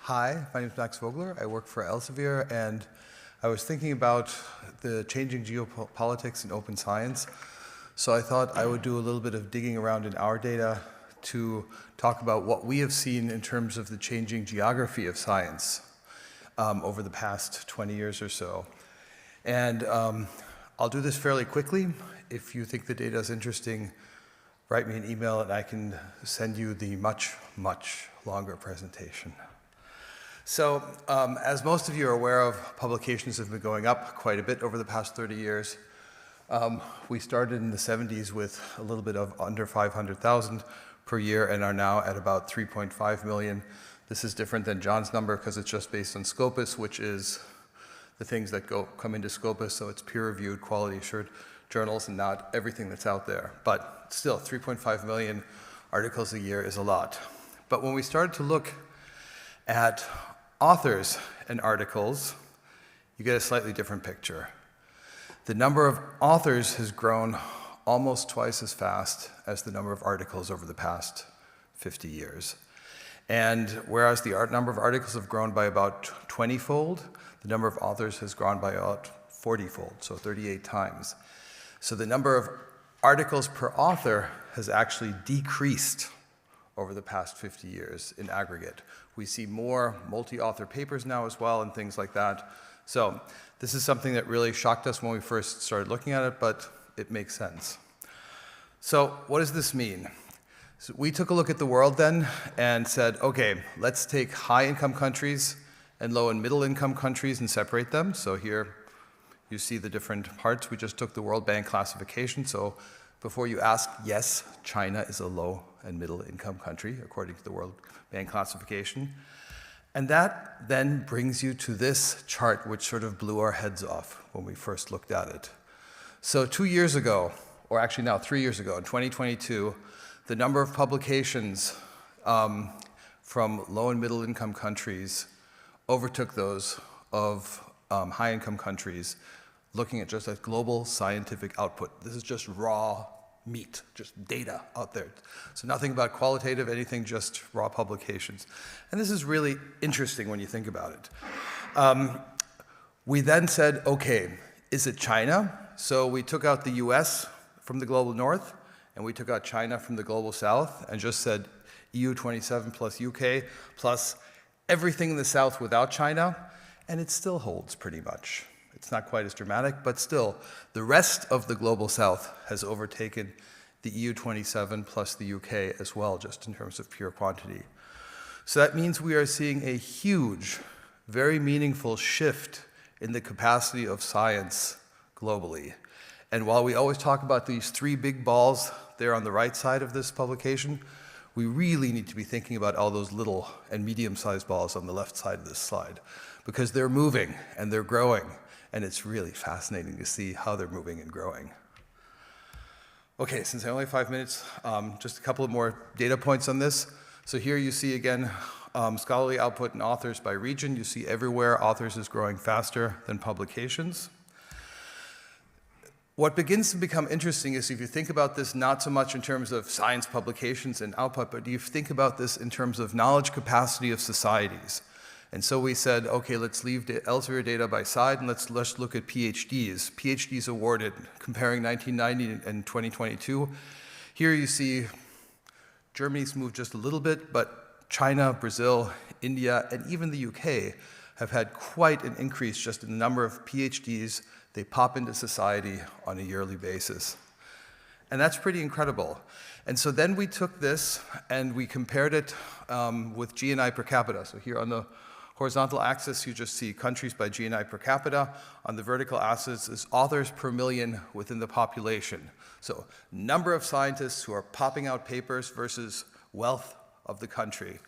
Hi, my name is Max Voegler. I work for Elsevier, and I was thinking about the changing geopolitics in open science. So I thought I would do a little bit of digging around in our data to talk about what we have seen in terms of the changing geography of science over the past 20 years or so. And I'll do this fairly quickly. If you think the data is interesting, write me an email and I can send you the much, much longer presentation. So, as most of you are aware of, publications have been going up quite a bit over the past 30 years. We started in the 70s with a little bit of under 500,000 per year and are now at about 3.5 million. This is different than John's number because it's just based on Scopus, which is the things that come into Scopus, so it's peer-reviewed, quality-assured journals and not everything that's out there. But still, 3.5 million articles a year is a lot. But when we started to look at authors and articles, you get a slightly different picture. The number of authors has grown almost twice as fast as the number of articles over the past 50 years. And whereas the number of articles have grown by about 20-fold, the number of authors has grown by about 40-fold, so 38 times. So the number of articles per author has actually decreased over the past 50 years in aggregate. We see more multi-author papers now as well and things like that. So this is something that really shocked us when we first started looking at it, but it makes sense. So what does this mean? So we took a look at the world then and said, okay, let's take high-income countries and low- and middle-income countries and separate them. So here you see the different parts. We just took the World Bank classification. So before you ask, yes, China is a low- and middle-income country, according to the World Bank classification. And that then brings you to this chart, which sort of blew our heads off when we first looked at it. So 2 years ago, or actually now 3 years ago, in 2022, the number of publications from low- and middle-income countries overtook those of high-income countries, looking at just at global scientific output. This is just raw meat, just data out there. So nothing about qualitative, anything, just raw publications. And this is really interesting when you think about it. We then said, okay, is it China? So we took out the US from the global north, and we took out China from the global south, and just said EU 27 plus UK plus everything in the south without China, and it still holds pretty much. It's not quite as dramatic, but still, the rest of the global south has overtaken the EU 27 plus the UK as well, just in terms of pure quantity. So that means we are seeing a huge, very meaningful shift in the capacity of science globally. And while we always talk about these three big balls there on the right side of this publication, we really need to be thinking about all those little and medium-sized balls on the left side of this slide, because they're moving and they're growing. And it's really fascinating to see how they're moving and growing. Okay, since I only have 5 minutes, just a couple of more data points on this. So here you see again, scholarly output and authors by region. You see everywhere authors is growing faster than publications. What begins to become interesting is if you think about this not so much in terms of science publications and output, but you think about this in terms of knowledge capacity of societies. And so we said, okay, let's leave the Elsevier data by side and let's look at PhDs. PhDs awarded, comparing 1990 and 2022. Here you see Germany's moved just a little bit, but China, Brazil, India, and even the UK have had quite an increase just in the number of PhDs they pop into society on a yearly basis. And that's pretty incredible. And so then we took this and we compared it with GNI per capita. So here on the horizontal axis, you just see countries by GNI per capita. On the vertical axis is authors per million within the population. So number of scientists who are popping out papers versus wealth of the country.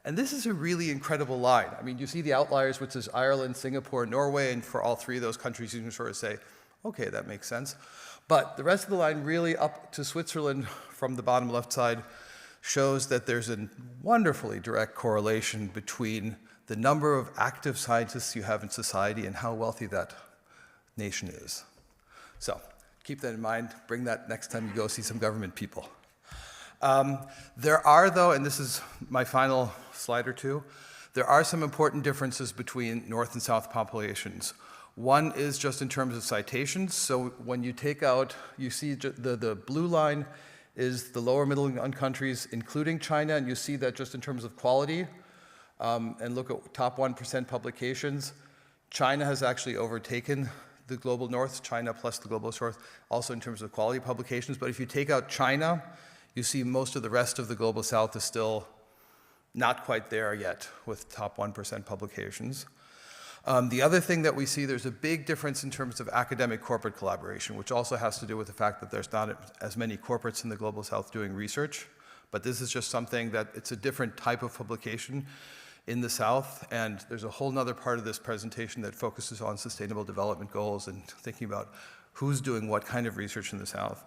And this is a really incredible line. I mean, you see the outliers, which is Ireland, Singapore, Norway, and for all three of those countries, you can sort of say, okay, that makes sense. But the rest of the line, really up to Switzerland from the bottom left side, shows that there's a wonderfully direct correlation between the number of active scientists you have in society and how wealthy that nation is. So keep that in mind. Bring that next time you go see some government people. There are, though, and this is my final slide or two, There are some important differences between North and South populations. One is just in terms of citations. So when you take out, you see the blue line is the lower middle income countries, including China, and you see that just in terms of quality, and look at top 1% publications, China has actually overtaken the global north, China plus the global south, also in terms of quality publications. But if you take out China, you see most of the rest of the global south is still not quite there yet with top 1% publications. The other thing that we see, there's a big difference in terms of academic-corporate collaboration, which also has to do with the fact that there's not as many corporates in the Global South doing research. But this is just something that it's a different type of publication in the South, and there's a whole nother part of this presentation that focuses on sustainable development goals and thinking about who's doing what kind of research in the South.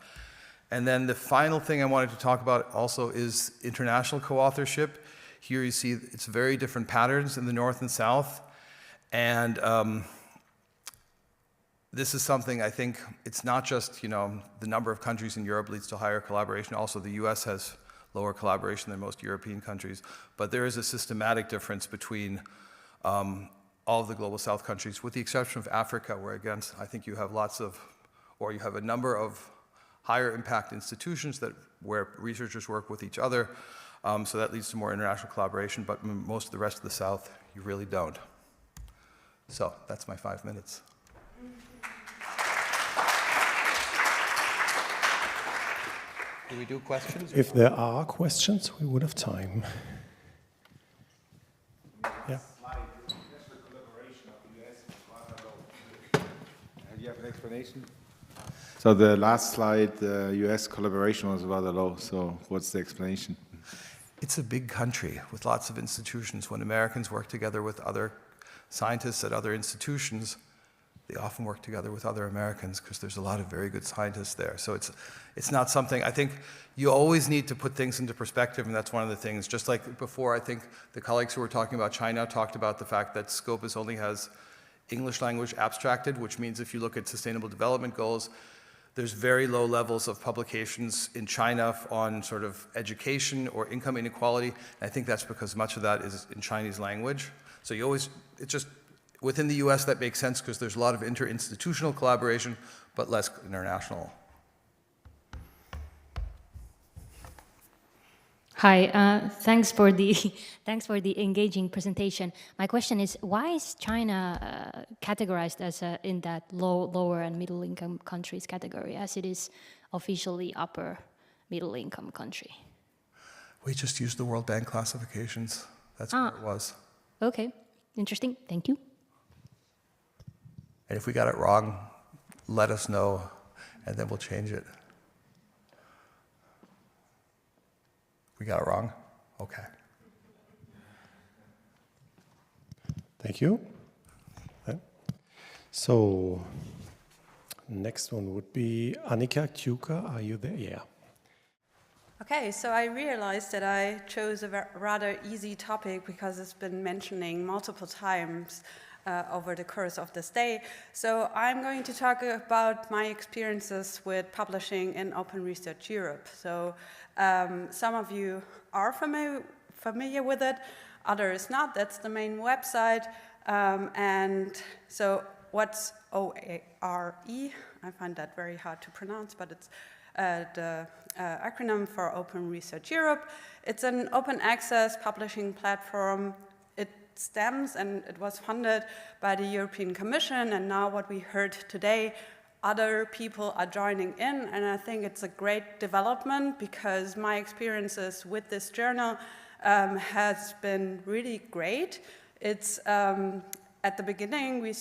And then the final thing I wanted to talk about also is international co-authorship. Here you see it's very different patterns in the North and South. And this is something I think it's not just, the number of countries in Europe leads to higher collaboration. Also, the US has lower collaboration than most European countries. But there is a systematic difference between all of the Global South countries, with the exception of Africa, where again, I think you have you have a number of higher impact institutions where researchers work with each other. So that leads to more international collaboration, but most of the rest of the South, you really don't. So that's my 5 minutes. Do we do questions? If there are questions, we would have time. Yeah. Do you have an explanation? So the last slide, the US collaboration was rather low. So what's the explanation? It's a big country with lots of institutions. When Americans work together with other scientists at other institutions, they often work together with other Americans because there's a lot of very good scientists there. So it's not something, I think you always need to put things into perspective, and that's one of the things. Just like before, I think the colleagues who were talking about China talked about the fact that Scopus only has English language abstracted, which means if you look at sustainable development goals, there's very low levels of publications in China on sort of education or income inequality. And I think that's because much of that is in Chinese language. So it's just, within the US that makes sense because there's a lot of interinstitutional collaboration, but less international. Hi, thanks for the engaging presentation. My question is, why is China categorized as in that lower and middle income countries category, as it is officially upper middle income country? We just used the World Bank classifications. That's what it was. Okay, interesting. Thank you. And if we got it wrong, let us know, and then we'll change it. We got it wrong? Okay. Thank you. So, next one would be Annika, Tjuka. Are you there? Yeah. Okay, so I realized that I chose a rather easy topic because it's been mentioning multiple times over the course of this day. So I'm going to talk about my experiences with publishing in Open Research Europe. So some of you are familiar with it, others not. That's the main website. And so what's OARE? I find that very hard to pronounce, but it's the acronym for Open Research Europe. It's an open access publishing platform. It stems and it was funded by the European Commission, and now what we heard today, other people are joining in, and I think it's a great development because my experiences with this journal has been really great. It's at the beginning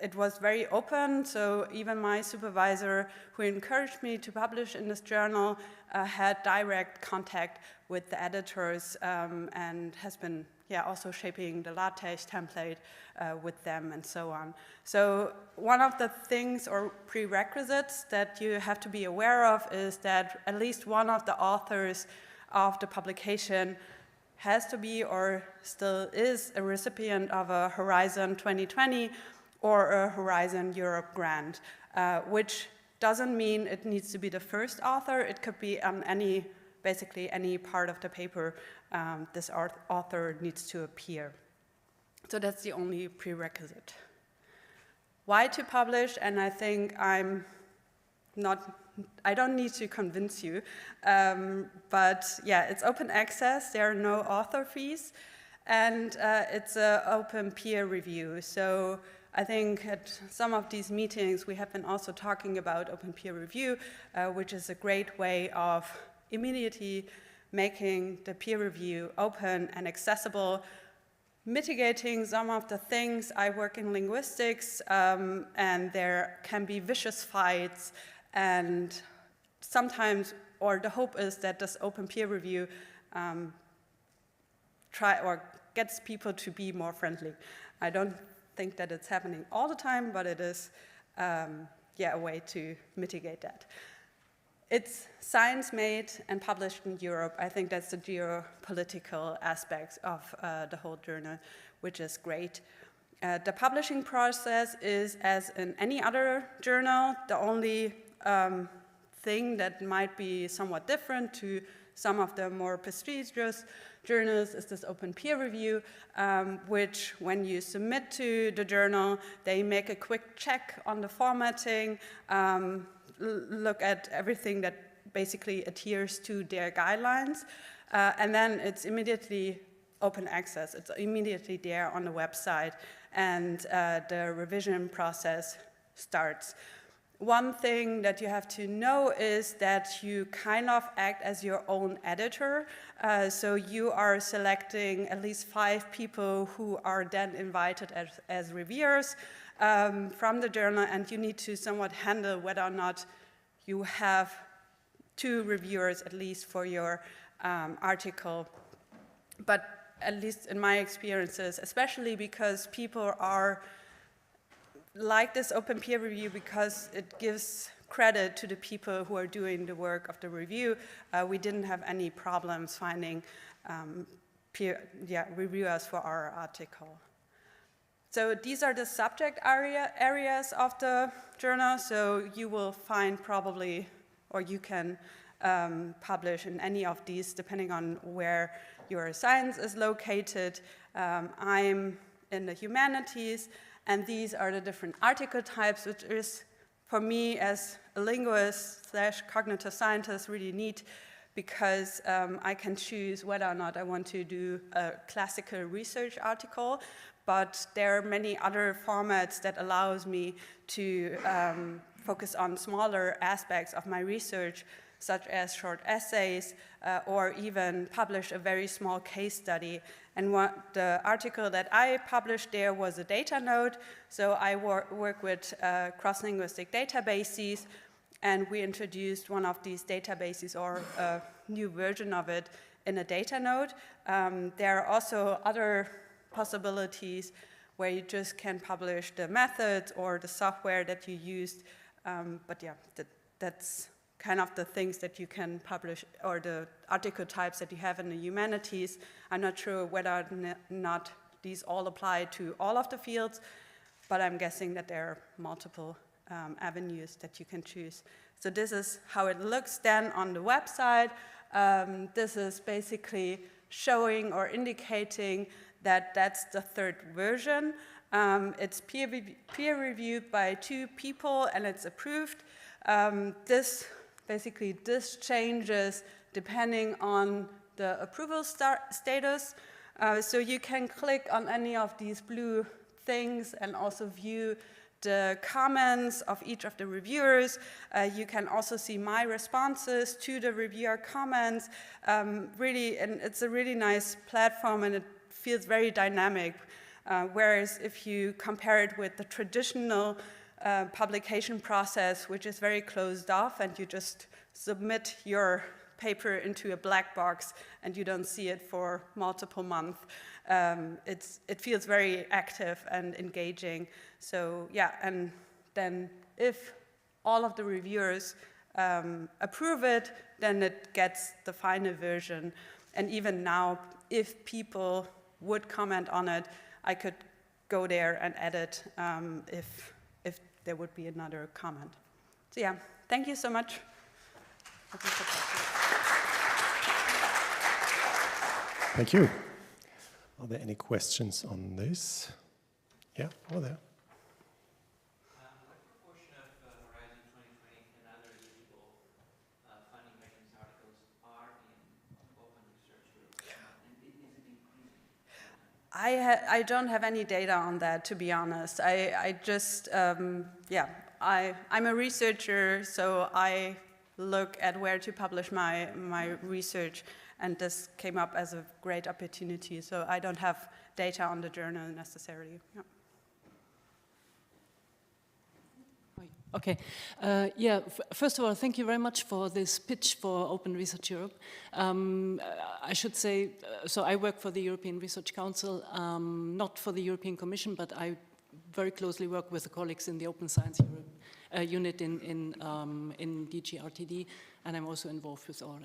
it was very open, so even my supervisor who encouraged me to publish in this journal had direct contact with the editors and has been also shaping the LaTeX template with them and so on. So one of the things or prerequisites that you have to be aware of is that at least one of the authors of the publication has to be or still is a recipient of a Horizon 2020 or a Horizon Europe grant, which doesn't mean it needs to be the first author. It could be on basically any part of the paper this author needs to appear. So that's the only prerequisite. Why to publish? And I think I don't need to convince you, but yeah, it's open access, there are no author fees, and it's an open peer review. So I think at some of these meetings we have been also talking about open peer review, which is a great way of immediately making the peer review open and accessible, mitigating some of the things. I work in linguistics, and there can be vicious fights, and sometimes, or the hope is that this open peer review gets people to be more friendly. I don't think that it's happening all the time, but it is a way to mitigate that. It's science-made and published in Europe. I think that's the geopolitical aspects of the whole journal, which is great. The publishing process is as in any other journal. The only thing that might be somewhat different to some of the more prestigious journals is this open peer review, which when you submit to the journal, they make a quick check on the formatting, look at everything that basically adheres to their guidelines, and then it's immediately open access. It's immediately there on the website, and the revision process starts. One thing that you have to know is that you kind of act as your own editor. So you are selecting at least 5 people who are then invited as reviewers from the journal, and you need to somewhat handle whether or not you have 2 reviewers at least for your article. But at least in my experiences, especially because people are like this open peer review because it gives credit to the people who are doing the work of the review. We didn't have any problems finding reviewers for our article. So these are the subject areas of the journal. So you will find probably, or you can publish in any of these depending on where your science is located. I'm in the humanities, and these are the different article types, which is, for me as a linguist / cognitive scientist, really neat, because I can choose whether or not I want to do a classical research article, but there are many other formats that allows me to focus on smaller aspects of my research, such as short essays, or even publish a very small case study. And the article that I published there was a data node. So I work with cross-linguistic databases, and we introduced one of these databases, or a new version of it, in a data node. There are also other possibilities where you just can publish the methods or the software that you used. But yeah, that's kind of the things that you can publish, or the article types that you have in the humanities. I'm not sure whether or not these all apply to all of the fields, but I'm guessing that there are multiple avenues that you can choose. So this is how it looks then on the website. This is basically showing or indicating that that's the 3rd version. It's peer-reviewed by 2 people, and it's approved. This changes depending on the approval status. So you can click on any of these blue things and also view the comments of each of the reviewers. You can also see my responses to the reviewer comments. Really, and it's a really nice platform, and it feels very dynamic. Whereas if you compare it with the traditional publication process, which is very closed off, and you just submit your paper into a black box and you don't see it for multiple months. It feels very active and engaging. So yeah, and then if all of the reviewers approve it, then it gets the final version. And even now, if people would comment on it, I could go there and edit if there would be another comment. So yeah, thank you so much. Thank you. Are there any questions on this? Yeah, over there. What proportion of Horizon 2020 and other eligible funding mechanism articles are in open research Europe? And is it increasing? I don't have any data on that, to be honest. I just, yeah, I'm a researcher, so I look at where to publish my research, and this came up as a great opportunity. So I don't have data on the journal necessarily. Yeah. Okay. First of all, thank you very much for this pitch for Open Research Europe. I should say, so I work for the European Research Council, not for the European Commission, but I very closely work with the colleagues in the Open Science Europe unit in DKRZ, and I'm also involved with ORE.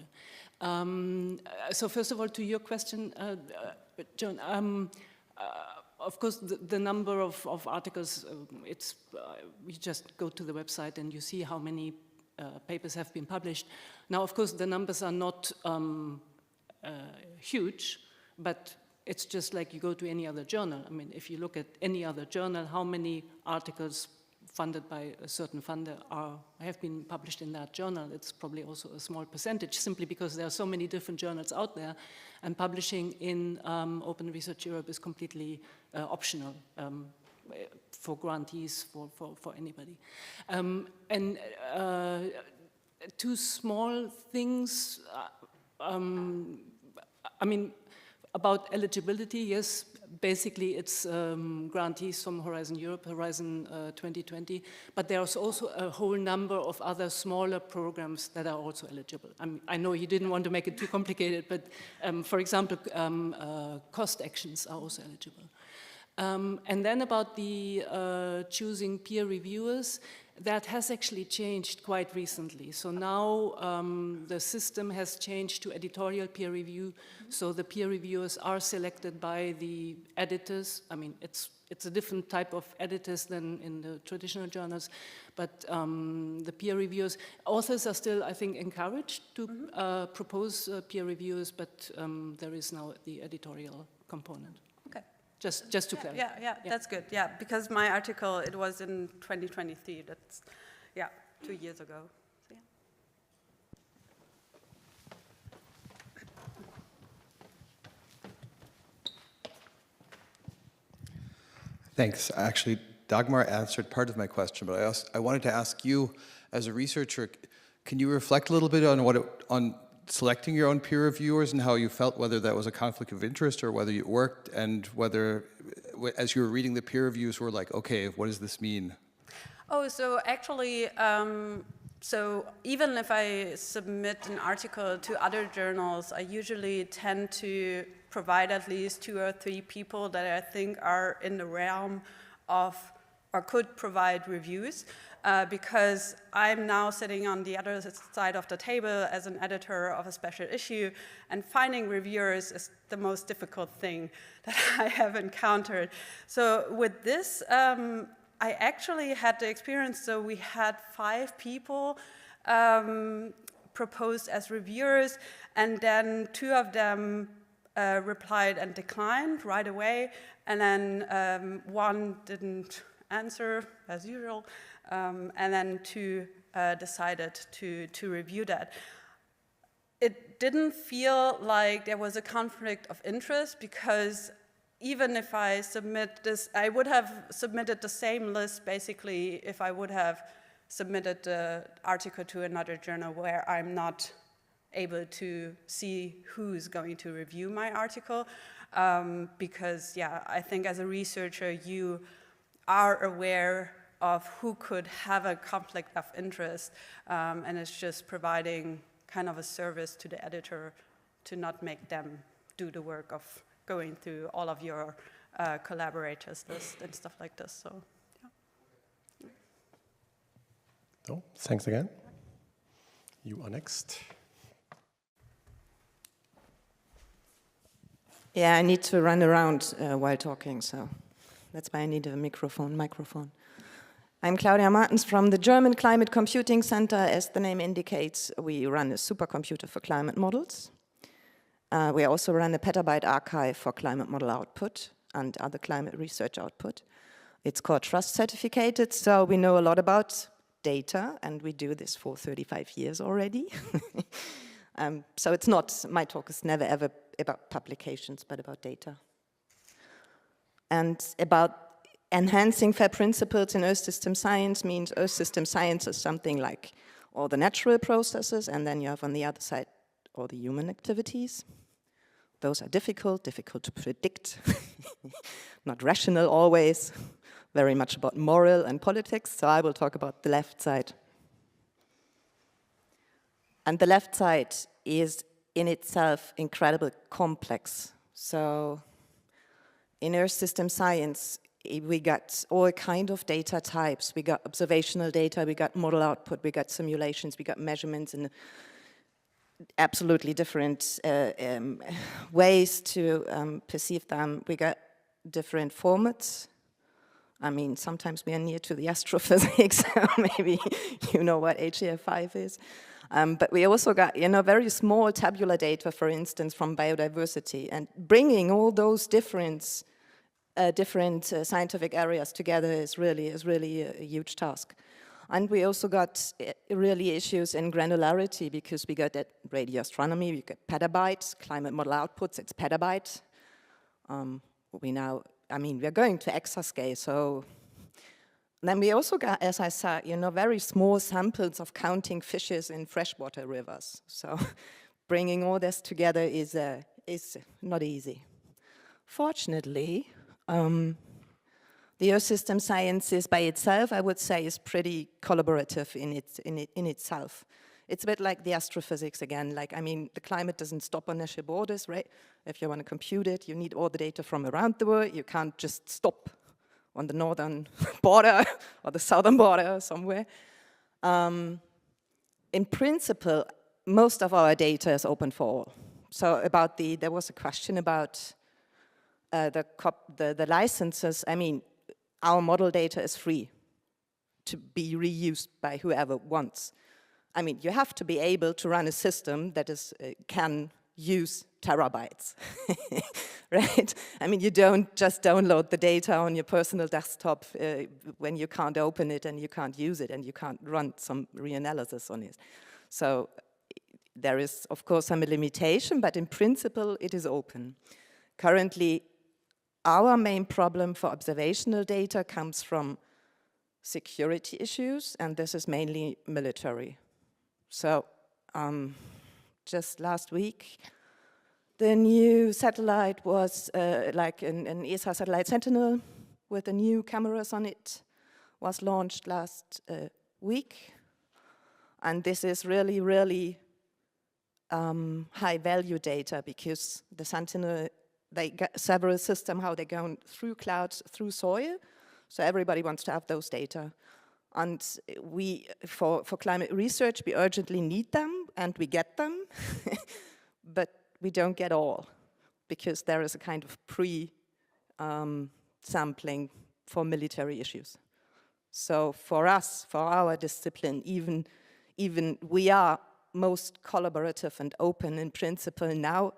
So first of all, to your question, John, of course, the number of articles, you just go to the website and you see how many papers have been published. Now, of course, the numbers are not huge, but it's just like you go to any other journal. I mean, if you look at any other journal, how many articles funded by a certain funder have been published in that journal, it's probably also a small percentage, simply because there are so many different journals out there, and publishing in Open Research Europe is completely optional for grantees, for anybody. And two small things, I mean, about eligibility, yes, basically it's grantees from Horizon Europe, Horizon 2020, but there's also a whole number of other smaller programs that are also eligible. I know you didn't want to make it too complicated, but for example, cost actions are also eligible. And then about the choosing peer reviewers, that has actually changed quite recently. So now the system has changed to editorial peer review. So the peer reviewers are selected by the editors. I mean, it's a different type of editors than in the traditional journals, but the peer reviewers, authors are still, I think, encouraged to propose peer reviewers, but there is now the editorial component. Just to clarify. Yeah, that's good. Yeah, because my article, it was in 2023. That's, 2 years ago. So, Thanks. Actually, Dagmar answered part of my question, but I wanted to ask you, as a researcher, can you reflect a little bit on selecting your own peer reviewers and how you felt, whether that was a conflict of interest or whether it worked, and whether, as you were reading the peer reviews, were like, okay, what does this mean? Oh, so actually, so even if I submit an article to other journals, I usually tend to provide at least 2 or 3 people that I think are in the realm of, or could provide reviews. Because I'm now sitting on the other side of the table as an editor of a special issue, and finding reviewers is the most difficult thing that I have encountered. So with this, I actually had the experience, so we had 5 people proposed as reviewers, and then 2 of them replied and declined right away, and then 1 didn't answer, as usual. And then 2 decided to review that. It didn't feel like there was a conflict of interest, because even if I submit this, I would have submitted the same list basically if I would have submitted the article to another journal where I'm not able to see who's going to review my article. Because, I think as a researcher, you are aware of who could have a conflict of interest, and it's just providing kind of a service to the editor to not make them do the work of going through all of your collaborators list and stuff like this. So, So, thanks again. You are next. Yeah, I need to run around while talking, so that's why I need a microphone. I'm Claudia Martens from the German Climate Computing Center. As the name indicates, we run a supercomputer for climate models. We also run a petabyte archive for climate model output and other climate research output. It's called trust certificated, so we know a lot about data, and we do this for 35 years already. So it's not, my talk is never ever about publications, but about data. And about enhancing FAIR principles in Earth system science means Earth system science is something like all the natural processes, and then you have on the other side all the human activities. Those are difficult to predict, not rational always, very much about moral and politics, so I will talk about the left side. And the left side is in itself incredibly complex. So in Earth system science, we got all kind of data types. We got observational data, we got model output, we got simulations, we got measurements in absolutely different ways to perceive them. We got different formats. I mean, sometimes we are near to the astrophysics, so maybe you know what HEF5 is. But we also got, very small tabular data, for instance, from biodiversity, and bringing all those different scientific areas together is really a huge task. And we also got really issues in granularity, because we got that radio astronomy, we got petabytes, climate model outputs, it's petabyte. We're going to exascale, so then we also got, as I said, very small samples of counting fishes in freshwater rivers. So bringing all this together is not easy. Fortunately, the Earth system sciences by itself, I would say, is pretty collaborative in itself. It's a bit like the astrophysics again. The climate doesn't stop on national borders, right? If you want to compute it, you need all the data from around the world. You can't just stop on the northern border or the southern border somewhere. In principle, most of our data is open for all. So there was a question about the licenses. Our model data is free to be reused by whoever wants. You have to be able to run a system that can use terabytes, right? You don't just download the data on your personal desktop when you can't open it and you can't use it and you can't run some reanalysis on it. So there is, of course, some limitation, but in principle, it is open. Currently, our main problem for observational data comes from security issues, and this is mainly military. So just last week, the new satellite was an ESA satellite Sentinel with the new cameras on it, was launched last week. And this is really high value data, because the Sentinel, they got several systems, how they're going through clouds, through soil. So everybody wants to have those data. And for climate research, we urgently need them, and we get them, but we don't get all, because there is a kind of pre-sampling for military issues. So for us, for our discipline, even we are most collaborative and open in principle. Now,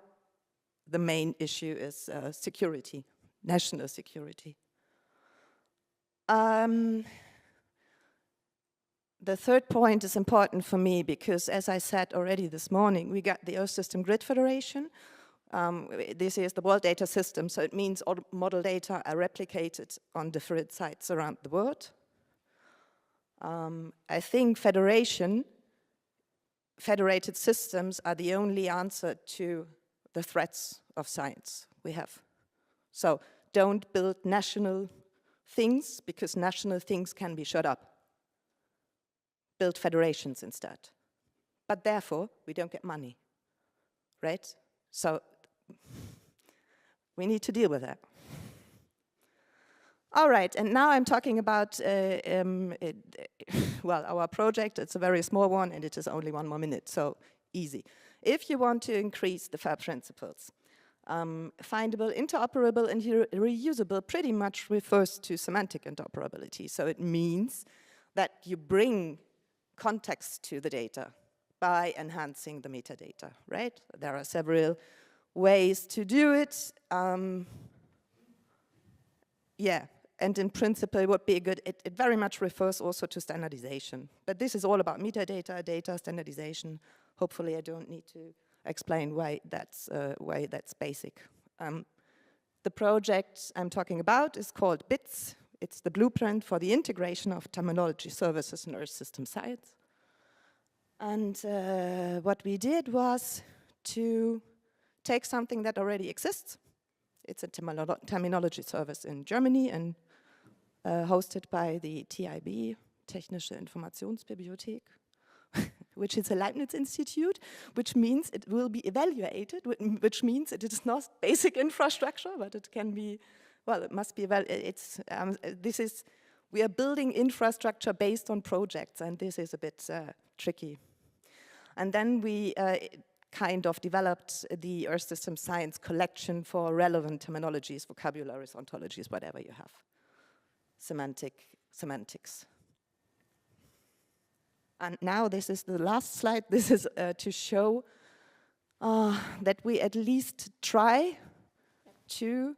the main issue is security, national security. The third point is important for me because, as I said already this morning, we got the Earth System Grid Federation. This is the world data system, so it means all model data are replicated on different sites around the world. I think federated systems are the only answer to the threats of science we have. So don't build national things, because national things can be shut up. Build federations instead. But therefore, we don't get money, right? So we need to deal with that. All right, and now I'm talking about, our project. It's a very small one, and it is only 1 more minute, so easy. If you want to increase the FAIR principles, findable, interoperable, and reusable pretty much refers to semantic interoperability. So it means that you bring context to the data by enhancing the metadata, right? There are several ways to do it. Yeah, and in principle it would be good, it very much refers also to standardization. But this is all about metadata, data, standardization. Hopefully I don't need to explain why that's basic. The project I'm talking about is called BITS. It's the blueprint for the integration of terminology services in Earth system science. And what we did was to take something that already exists. It's a terminology service in Germany and hosted by the TIB, Technische Informationsbibliothek, which is a Leibniz Institute, which means it will be evaluated, which means it is not basic infrastructure, but it can be, well, it must be, we are building infrastructure based on projects, and this is a bit tricky. And then we kind of developed the Earth System Science collection for relevant terminologies, vocabularies, ontologies, whatever you have. Semantics. And now this is the last slide. This is to show that we at least try to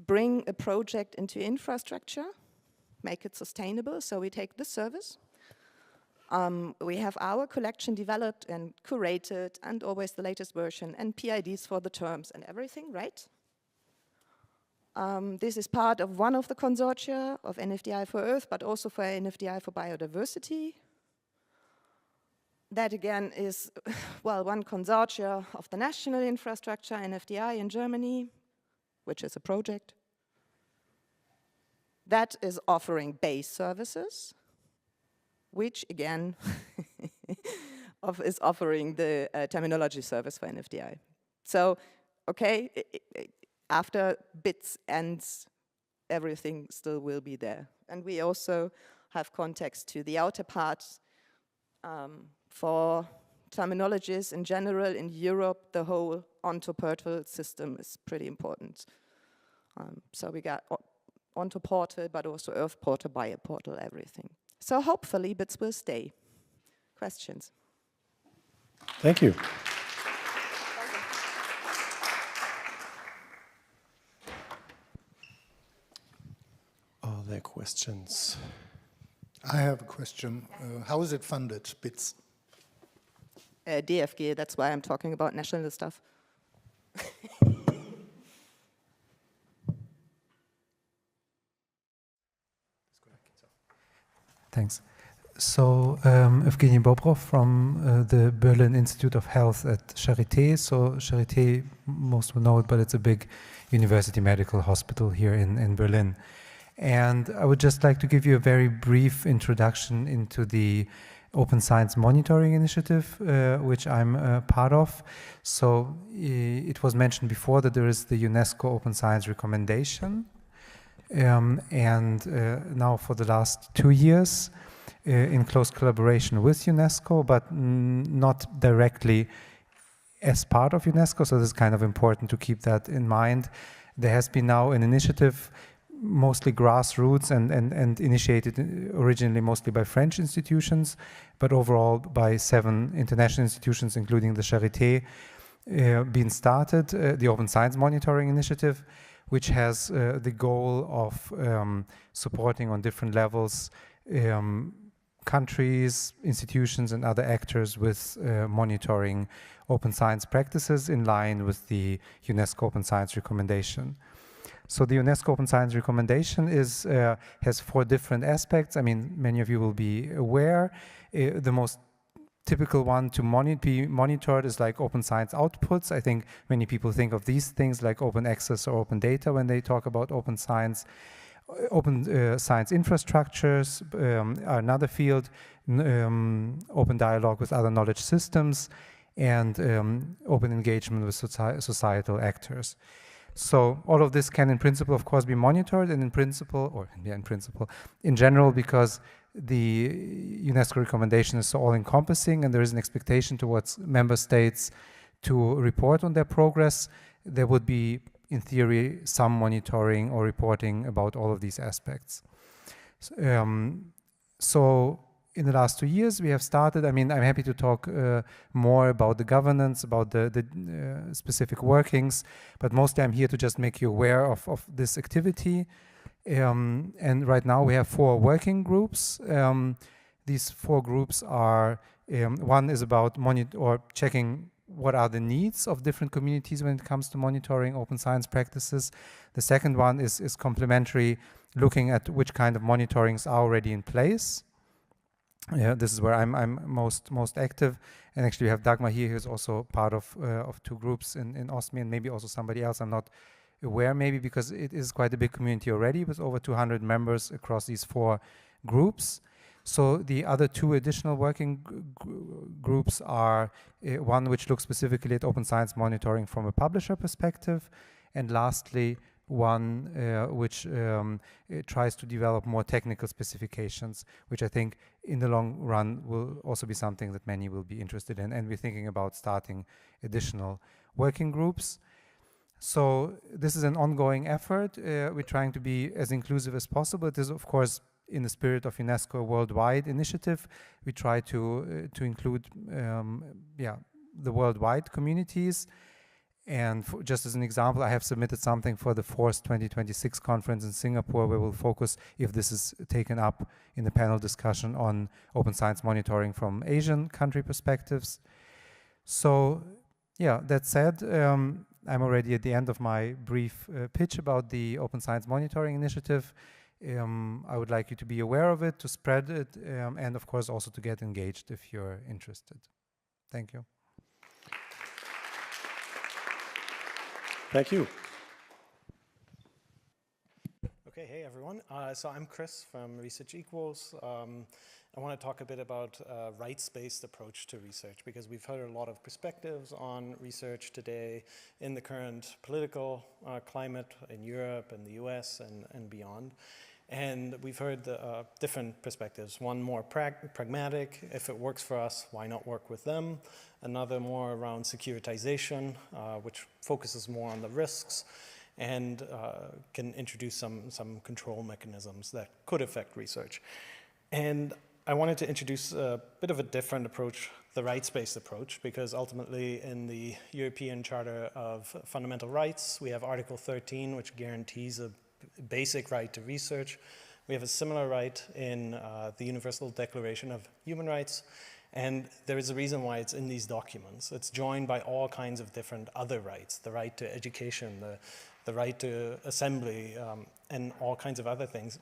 bring a project into infrastructure, make it sustainable. So we take this service. We have our collection developed and curated, and always the latest version, and PIDs for the terms and everything, right? This is part of one of the consortia of NFDI for Earth, but also for NFDI for Biodiversity. That again is, well, one consortia of the national infrastructure, NFDI in Germany, which is a project. That is offering base services, which again is offering the terminology service for NFDI. So, okay, after BITS ends, everything still will be there. And we also have context to the outer parts for terminologies in general. In Europe, the whole onto-portal system is pretty important. So we got onto-portal, but also Earth portal, bio-portal, everything. So hopefully BITS will stay. Questions? Thank you. Are there questions? I have a question. How is it funded, BITS? DFG, that's why I'm talking about national stuff. Thanks. So, Evgeny Bobrov from the Berlin Institute of Health at Charite. So, Charite, most will know it, but it's a big university medical hospital here in Berlin. And I would just like to give you a very brief introduction into the Open Science Monitoring Initiative, which I'm part of. So, it was mentioned before that there is the UNESCO Open Science Recommendation. And now for the last 2 years, in close collaboration with UNESCO, but not directly as part of UNESCO, so this is kind of important to keep that in mind. There has been now an initiative, mostly grassroots and initiated originally mostly by French institutions, but overall by 7 international institutions, including the Charité, being started, the Open Science Monitoring Initiative, which has the goal of supporting on different levels countries, institutions, and other actors with monitoring open science practices in line with the UNESCO Open Science Recommendation. So the UNESCO Open Science Recommendation has 4 different aspects. I mean, many of you will be aware. The most typical one to be monitored is like open science outputs. I think many people think of these things like open access or open data when they talk about open science. Open science infrastructures are another field, open dialogue with other knowledge systems, and open engagement with societal actors. So all of this can in principle, of course, be monitored, and in general, because the UNESCO recommendation is so all-encompassing and there is an expectation towards member states to report on their progress, there would be, in theory, some monitoring or reporting about all of these aspects. So in the last 2 years, we have started, I mean, I'm happy to talk more about the governance, about the specific workings, but mostly I'm here to just make you aware of this activity. And right now we have 4 working groups. These 4 groups are, one is about checking what are the needs of different communities when it comes to monitoring open science practices. The second one is complementary, looking at which kind of monitorings are already in place. This is where I'm most active, and actually we have Dagmar here, who's also part of 2 groups in OSMI, and maybe also somebody else. I'm not aware, maybe because it is quite a big community already with over 200 members across these 4 groups. So the other 2 additional working groups are one which looks specifically at open science monitoring from a publisher perspective, and lastly one which tries to develop more technical specifications, which I think in the long run will also be something that many will be interested in, and we're thinking about starting additional working groups. So this is an ongoing effort. We're trying to be as inclusive as possible. It is, of course, in the spirit of UNESCO worldwide initiative. We try to include the worldwide communities. And just as an example, I have submitted something for the 4th 2026 conference in Singapore, where we'll focus, if this is taken up in the panel discussion, on open science monitoring from Asian country perspectives. So yeah, that said, I'm already at the end of my brief pitch about the Open Science Monitoring Initiative. I would like you to be aware of it, to spread it, and of course also to get engaged if you're interested. Thank you. Thank you. Okay, hey everyone. So I'm Chris from ResearchEquals. I want to talk a bit about rights-based approach to research, because we've heard a lot of perspectives on research today in the current political climate in Europe and the US and beyond. And we've heard different perspectives. One more pragmatic, if it works for us, why not work with them? Another more around securitization, which focuses more on the risks and can introduce some control mechanisms that could affect research. And I wanted to introduce a bit of a different approach, the rights-based approach, because ultimately in the European Charter of Fundamental Rights, we have Article 13, which guarantees a basic right to research. We have a similar right in the Universal Declaration of Human Rights, and there is a reason why it's in these documents. It's joined by all kinds of different other rights, the right to education, the right to assembly, and all kinds of other things,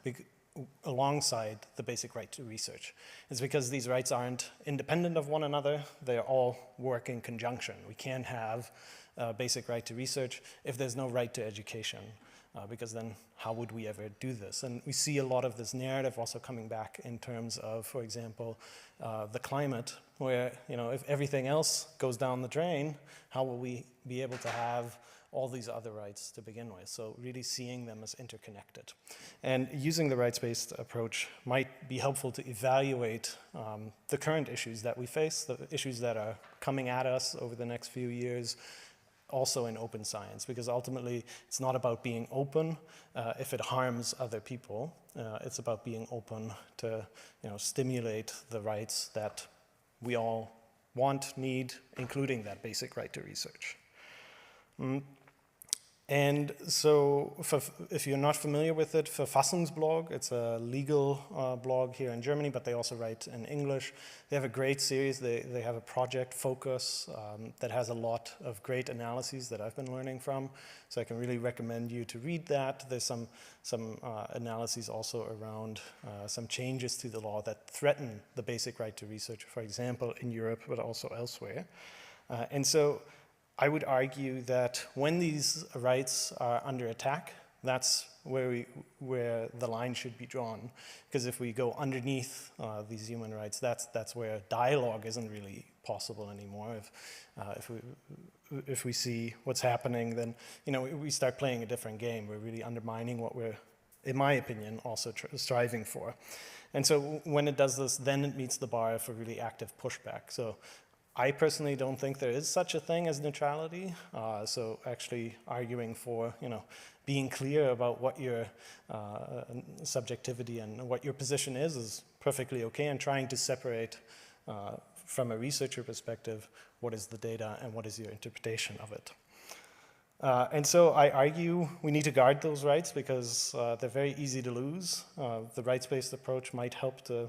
alongside the basic right to research. It's because these rights aren't independent of one another, they all work in conjunction. We can't have a basic right to research if there's no right to education. Because then how would we ever do this? And we see a lot of this narrative also coming back in terms of, for example, the climate, where, you know, if everything else goes down the drain, how will we be able to have all these other rights to begin with? So really seeing them as interconnected. And using the rights-based approach might be helpful to evaluate the current issues that we face, the issues that are coming at us over the next few years, also in open science, because ultimately it's not about being open if it harms other people. It's about being open to, you know, stimulate the rights that we all want, need, including that basic right to research. And so, if you're not familiar with it, Verfassungsblog, it's a legal blog here in Germany, but they also write in English. They have a great series. They have a project focus that has a lot of great analyses that I've been learning from. So I can really recommend you to read that. There's some analyses also around some changes to the law that threaten the basic right to research, for example, in Europe, but also elsewhere. And so I would argue that when these rights are under attack, that's where the line should be drawn. Because if we go underneath these human rights, that's where dialogue isn't really possible anymore. If we see what's happening, then, you know, we start playing a different game. We're really undermining what we're, in my opinion, also striving for. And so when it does this, then it meets the bar for really active pushback. So I personally don't think there is such a thing as neutrality. So actually arguing for, you know, being clear about what your subjectivity and what your position is perfectly okay, and trying to separate from a researcher perspective what is the data and what is your interpretation of it. And so I argue we need to guard those rights because they're very easy to lose. The rights-based approach might help to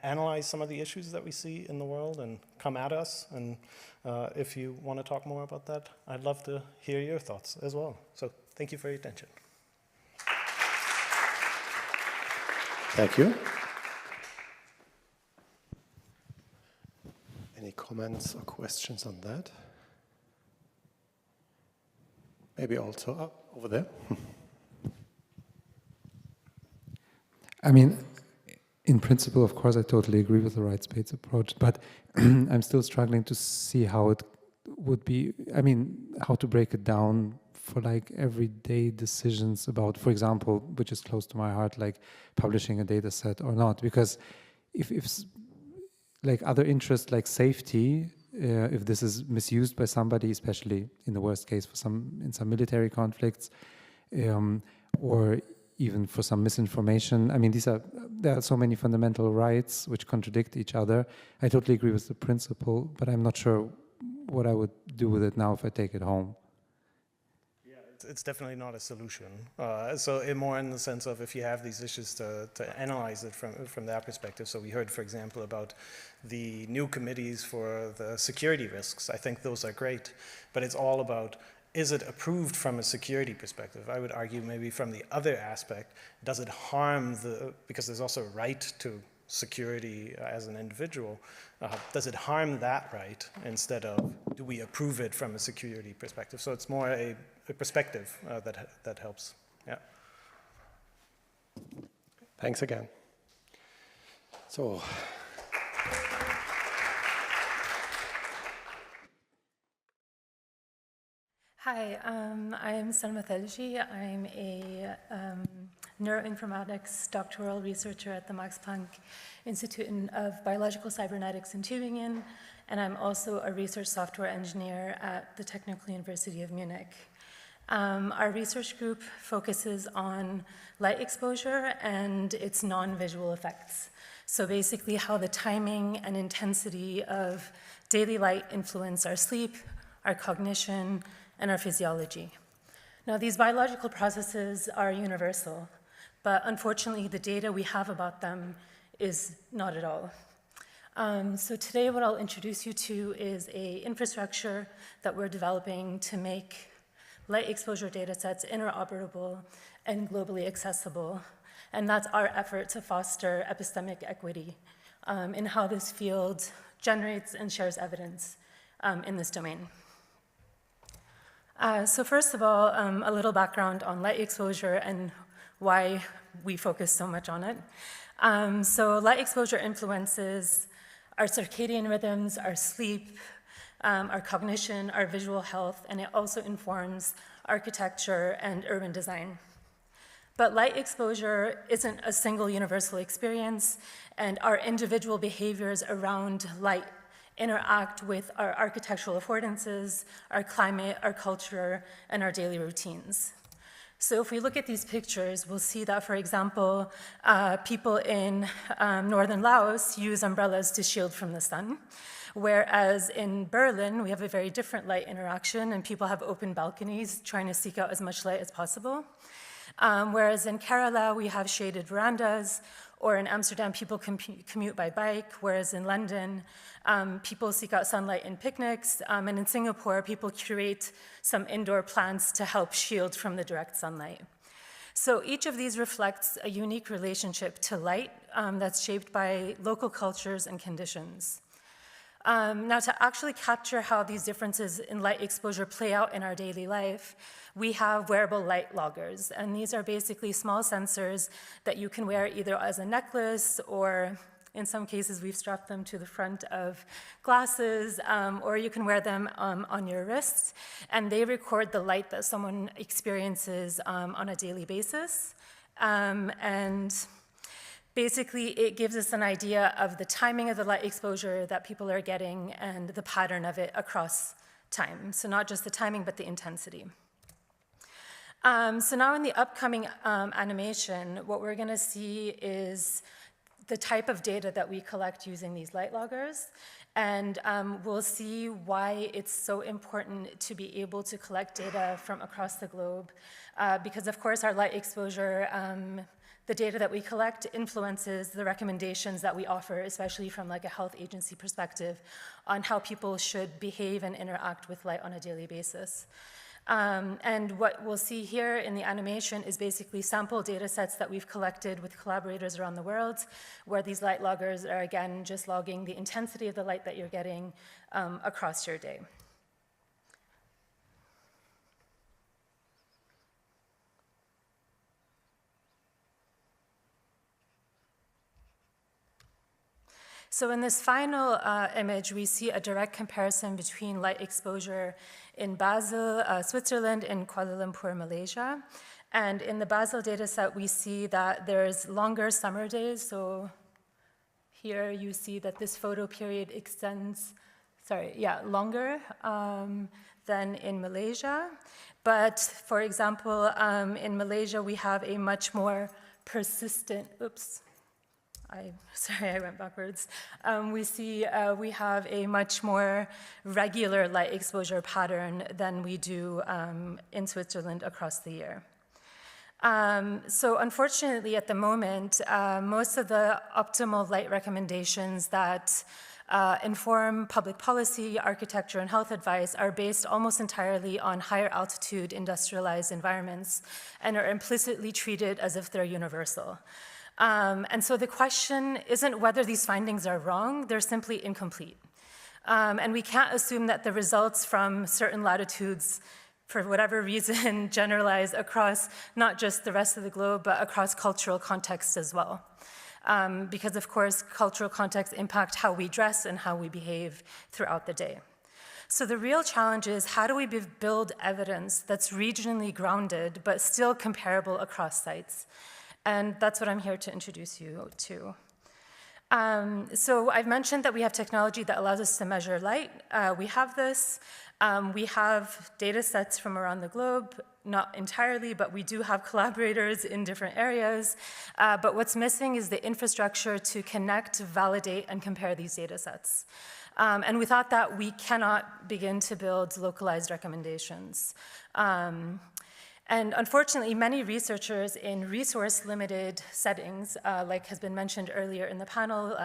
analyze some of the issues that we see in the world and come at us. And if you want to talk more about that, I'd love to hear your thoughts as well. So thank you for your attention. Thank you. Any comments or questions on that? Maybe also over there. I mean, in principle, of course, I totally agree with the rights-based approach, but I'm still struggling to see how it would be, I mean, how to break it down for like everyday decisions about, for example, which is close to my heart, like publishing a data set or not. Because if like other interests like safety, if this is misused by somebody, especially in the worst case in some military conflicts, or even for some misinformation. I mean, there are so many fundamental rights which contradict each other. I totally agree with the principle, but I'm not sure what I would do with it now if I take it home. Yeah, it's definitely not a solution. So more in the sense of if you have these issues to analyze it from that perspective. So we heard, for example, about the new committees for the security risks. I think those are great, but it's all about, is it approved from a security perspective? I would argue maybe from the other aspect, does it harm because there's also a right to security as an individual, does it harm that right instead of do we approve it from a security perspective? So it's more a perspective that helps, yeah. Thanks again. So. Hi, I'm Salma Thalji. I'm a neuroinformatics doctoral researcher at the Max Planck Institute of Biological Cybernetics in Tübingen, and I'm also a research software engineer at the Technical University of Munich. Our research group focuses on light exposure and its non-visual effects. So basically how the timing and intensity of daily light influence our sleep, our cognition, and our physiology. Now, these biological processes are universal, but unfortunately, the data we have about them is not at all. So today, what I'll introduce you to is an infrastructure that we're developing to make light exposure data sets interoperable and globally accessible. And that's our effort to foster epistemic equity in how this field generates and shares evidence in this domain. So first of all, a little background on light exposure and why we focus so much on it. So light exposure influences our circadian rhythms, our sleep, our cognition, our visual health, and it also informs architecture and urban design. But light exposure isn't a single universal experience, and our individual behaviors around light interact with our architectural affordances, our climate, our culture, and our daily routines. So if we look at these pictures, we'll see that, for example, people in northern Laos use umbrellas to shield from the sun, whereas in Berlin, we have a very different light interaction, and people have open balconies trying to seek out as much light as possible. Whereas in Kerala, we have shaded verandas, or in Amsterdam, people commute by bike, whereas in London, people seek out sunlight in picnics, and in Singapore, people curate some indoor plants to help shield from the direct sunlight. So each of these reflects a unique relationship to light that's shaped by local cultures and conditions. Now, to actually capture how these differences in light exposure play out in our daily life, we have wearable light loggers, and these are basically small sensors that you can wear either as a necklace, or in some cases we've strapped them to the front of glasses, or you can wear them on your wrists, and they record the light that someone experiences on a daily basis. And basically, it gives us an idea of the timing of the light exposure that people are getting and the pattern of it across time. So not just the timing, but the intensity. So now in the upcoming animation, what we're going to see is the type of data that we collect using these light loggers. And we'll see why it's so important to be able to collect data from across the globe. Because of course our light exposure, the data that we collect influences the recommendations that we offer, especially from like a health agency perspective, on how people should behave and interact with light on a daily basis. And what we'll see here in the animation is basically sample data sets that we've collected with collaborators around the world, where these light loggers are again just logging the intensity of the light that you're getting across your day. So in this final image, we see a direct comparison between light exposure in Basel, Switzerland, and Kuala Lumpur, Malaysia. And in the Basel data set, we see that there's longer summer days. So here you see that this photo period extends, longer than in Malaysia. But for example, in Malaysia, we have a much more persistent, I went backwards. We see we have a much more regular light exposure pattern than we do in Switzerland across the year. So unfortunately, at the moment, most of the optimal light recommendations that inform public policy, architecture, and health advice are based almost entirely on higher altitude industrialized environments and are implicitly treated as if they're universal. And so the question isn't whether these findings are wrong, they're simply incomplete. And we can't assume that the results from certain latitudes, for whatever reason, generalize across not just the rest of the globe, but across cultural contexts as well. Because of course, cultural contexts impact how we dress and how we behave throughout the day. So the real challenge is, how do we build evidence that's regionally grounded, but still comparable across sites? And that's what I'm here to introduce you to. So I've mentioned that we have technology that allows us to measure light. We have this. We have data sets from around the globe, not entirely, but we do have collaborators in different areas. But what's missing is the infrastructure to connect, validate, and compare these data sets. And we thought that we cannot begin to build localized recommendations. And unfortunately, many researchers in resource-limited settings, like has been mentioned earlier in the panel,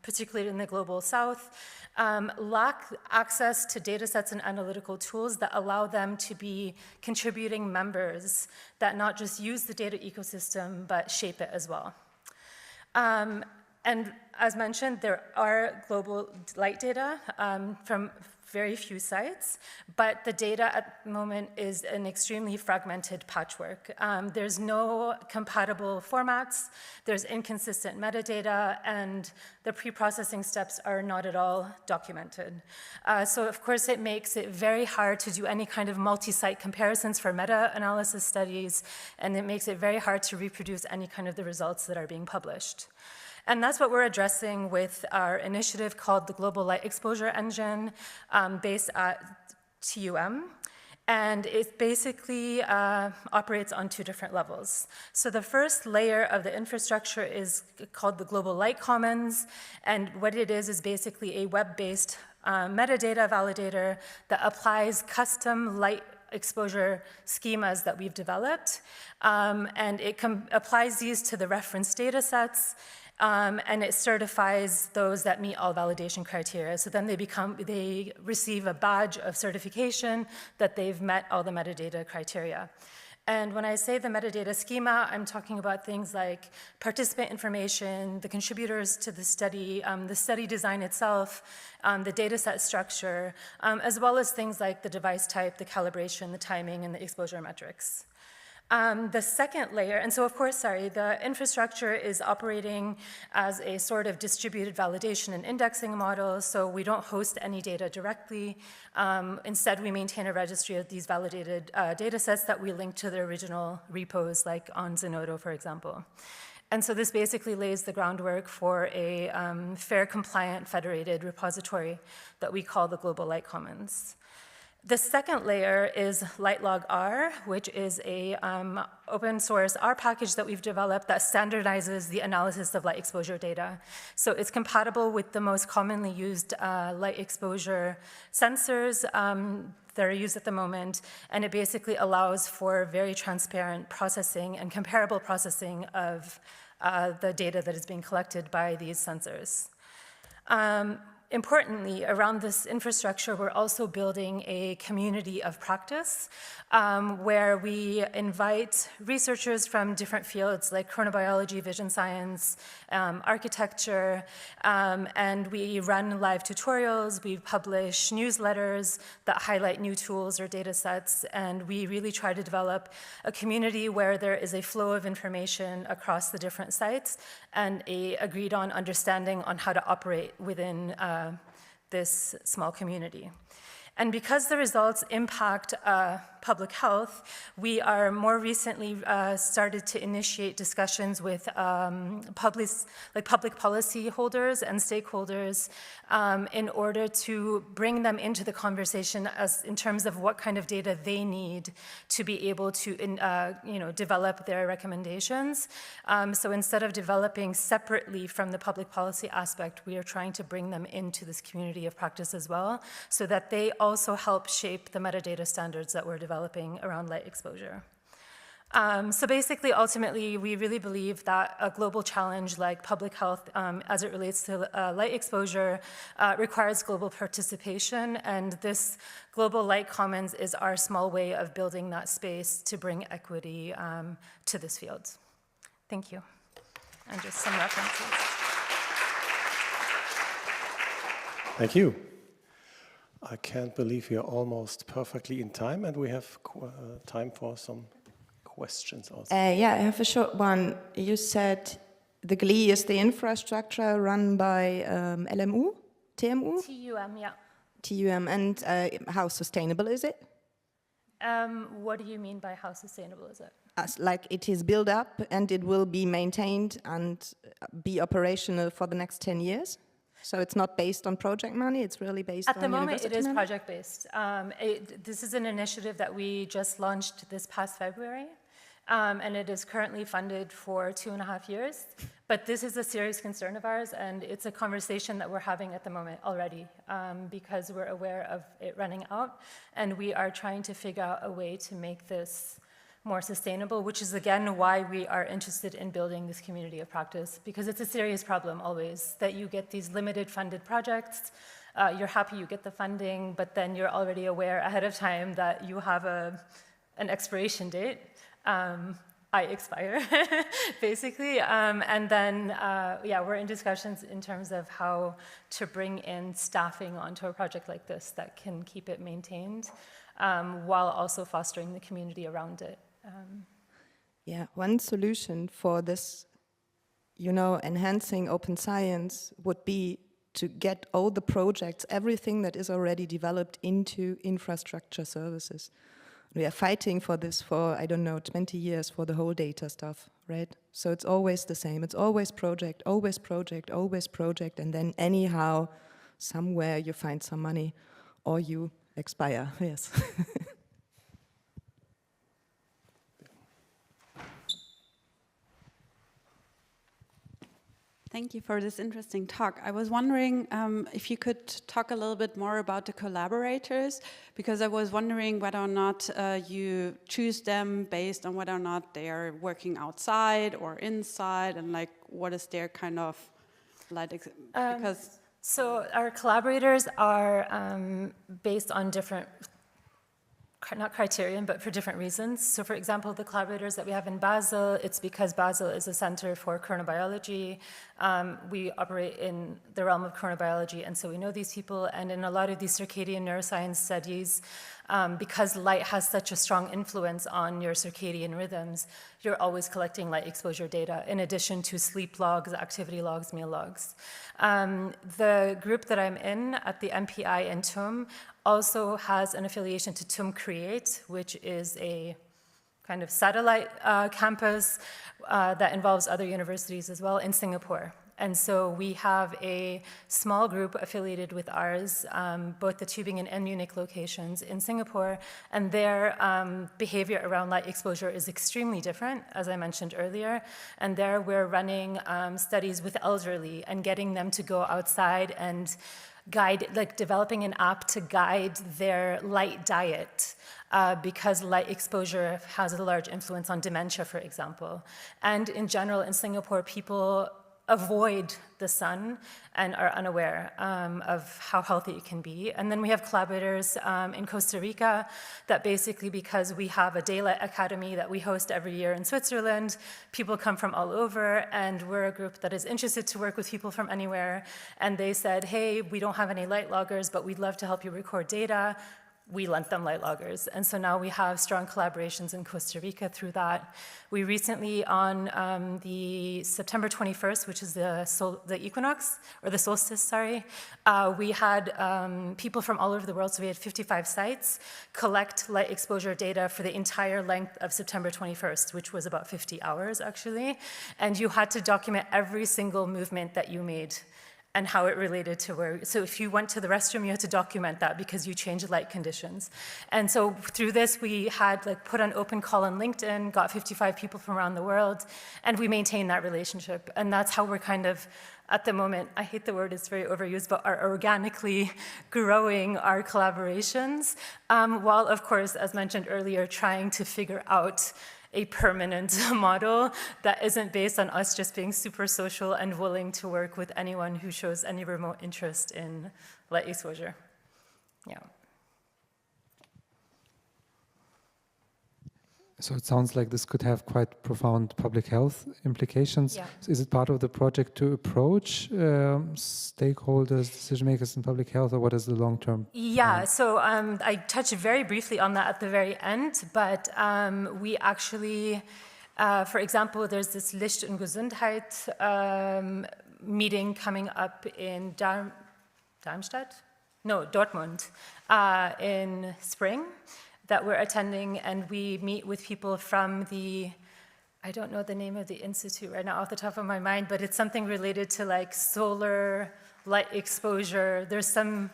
particularly in the Global South, lack access to data sets and analytical tools that allow them to be contributing members that not just use the data ecosystem, but shape it as well. And as mentioned, there are global light data from very few sites, but the data at the moment is an extremely fragmented patchwork. There's no compatible formats, there's inconsistent metadata, and the pre-processing steps are not at all documented. So of course it makes it very hard to do any kind of multi-site comparisons for meta-analysis studies, and it makes it very hard to reproduce any kind of the results that are being published. And that's what we're addressing with our initiative called the Global Light Exposure Engine, based at TUM. And it basically operates on two different levels. So the first layer of the infrastructure is called the Global Light Commons. And what it is basically a web-based metadata validator that applies custom light exposure schemas that we've developed. And it applies these to the reference data sets. And it certifies those that meet all validation criteria. So then they receive a badge of certification that they've met all the metadata criteria. And when I say the metadata schema, I'm talking about things like participant information, the contributors to the study design itself, the data set structure, as well as things like the device type, the calibration, the timing, and the exposure metrics. The second layer, and so of course, the infrastructure is operating as a sort of distributed validation and indexing model, so we don't host any data directly. Instead, we maintain a registry of these validated data sets that we link to the original repos, like on Zenodo, for example. And so this basically lays the groundwork for a fair, compliant, federated repository that we call the Global Light Commons. The second layer is LightLog-R, which is a open source R package that we've developed that standardizes the analysis of light exposure data. So it's compatible with the most commonly used light exposure sensors that are used at the moment, and it basically allows for very transparent processing and comparable processing of the data that is being collected by these sensors. Importantly, around this infrastructure, we're also building a community of practice where we invite researchers from different fields like chronobiology, vision science, architecture, and we run live tutorials, we publish newsletters that highlight new tools or data sets, and we really try to develop a community where there is a flow of information across the different sites and a agreed on understanding on how to operate within this small community. And because the results impact public health, we are more recently started to initiate discussions with public policy holders and stakeholders in order to bring them into the conversation in terms of what kind of data they need to be able to develop their recommendations. So instead of developing separately from the public policy aspect, we are trying to bring them into this community of practice as well, so that they also help shape the metadata standards that we're developing around light exposure. So basically, ultimately, we really believe that a global challenge like public health as it relates to light exposure requires global participation, and this global light commons is our small way of building that space to bring equity to this field. Thank you. And just some references. Thank you. I can't believe we are almost perfectly in time, and we have time for some questions also. Yeah, I have a short one. You said the GLI is the infrastructure run by LMU, TMU? TUM, yeah. TUM, and how sustainable is it? What do you mean by how sustainable is it? Like it is built up and it will be maintained and be operational for the next 10 years? So it's not based on project money, it's really based on university money? At the moment, it is project-based. This is an initiative that we just launched this past February, and it is currently funded for 2.5 years. But this is a serious concern of ours, and it's a conversation that we're having at the moment already, because we're aware of it running out, and we are trying to figure out a way to make this more sustainable, which is again why we are interested in building this community of practice, because it's a serious problem always, that you get these limited funded projects, you're happy you get the funding, but then you're already aware ahead of time that you have an expiration date. I expire, basically, and then, yeah, we're in discussions in terms of how to bring in staffing onto a project like this that can keep it maintained, while also fostering the community around it. Yeah, one solution for this, enhancing open science would be to get all the projects, everything that is already developed into infrastructure services. We are fighting for this for, 20 years for the whole data stuff, right? So it's always the same. It's always project, always project, always project, and then anyhow, somewhere you find some money or you expire, yes. Thank you for this interesting talk. I was wondering if you could talk a little bit more about the collaborators, because I was wondering whether or not you choose them based on whether or not they are working outside or inside, and like what is their kind of because so our collaborators are based on different, not criterion, but for different reasons. So for example, the collaborators that we have in Basel, it's because Basel is a center for chronobiology. We operate in the realm of chronobiology, and so we know these people. And in a lot of these circadian neuroscience studies, because light has such a strong influence on your circadian rhythms, you're always collecting light exposure data, in addition to sleep logs, activity logs, meal logs. The group that I'm in at the MPI in TUM also has an affiliation to TUM Create, which is a kind of satellite campus that involves other universities as well in Singapore. And so we have a small group affiliated with ours, both the Tübingen and Munich locations in Singapore, and their behavior around light exposure is extremely different, as I mentioned earlier. And there we're running studies with elderly and getting them to go outside and guide, like developing an app to guide their light diet. Because light exposure has a large influence on dementia, for example. And in general, in Singapore, people avoid the sun and are unaware of how healthy it can be. And then we have collaborators in Costa Rica that basically, because we have a daylight academy that we host every year in Switzerland, people come from all over, and we're a group that is interested to work with people from anywhere. And they said, hey, we don't have any light loggers, but we'd love to help you record data. We lent them light loggers. And so now we have strong collaborations in Costa Rica through that. We recently, on the September 21st, which is the equinox, or the solstice, sorry, we had people from all over the world, so we had 55 sites, collect light exposure data for the entire length of September 21st, which was about 50 hours, actually. And you had to document every single movement that you made and how it related to where, so if you went to the restroom, you had to document that because you changed light conditions. And so through this, we had like put an open call on LinkedIn, got 55 people from around the world, and we maintained that relationship. And that's how we're kind of, at the moment, I hate the word, it's very overused, but are organically growing our collaborations, while of course, as mentioned earlier, trying to figure out a permanent model that isn't based on us just being super social and willing to work with anyone who shows any remote interest in light exposure. Yeah. So it sounds like this could have quite profound public health implications. Yeah. So is it part of the project to approach stakeholders, decision makers in public health, or what is the long-term? Yeah, so I touched very briefly on that at the very end, but we actually, for example, there's this Licht und Gesundheit meeting coming up in Darmstadt? No, Dortmund in spring, that we're attending, and we meet with people from the, I don't know the name of the institute right now off the top of my mind, but it's something related to like solar light exposure. There's some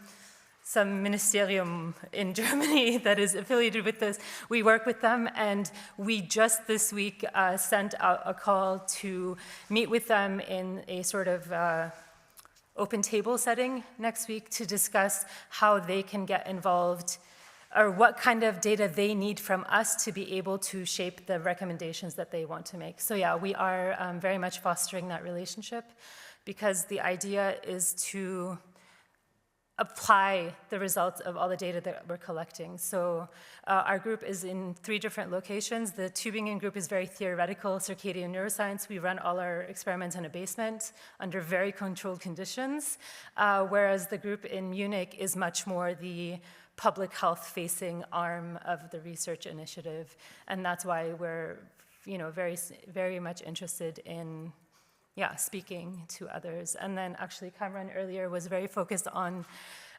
ministerium in Germany that is affiliated with this. We work with them, and we just this week sent out a call to meet with them in a sort of open table setting next week to discuss how they can get involved, or what kind of data they need from us to be able to shape the recommendations that they want to make. So yeah, we are very much fostering that relationship, because the idea is to apply the results of all the data that we're collecting. So our group is in 3 different locations. The Tübingen group is very theoretical, circadian neuroscience. We run all our experiments in a basement under very controlled conditions, whereas the group in Munich is much more the public health-facing arm of the research initiative, and that's why we're, very, very much interested in, speaking to others. And then actually, Cameron earlier was very focused on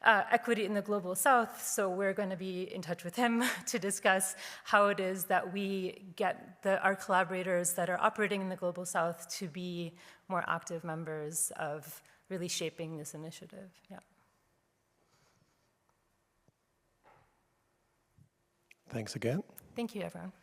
equity in the global south, so we're going to be in touch with him to discuss how it is that we get our collaborators that are operating in the global south to be more active members of really shaping this initiative. Yeah. Thanks again. Thank you, everyone.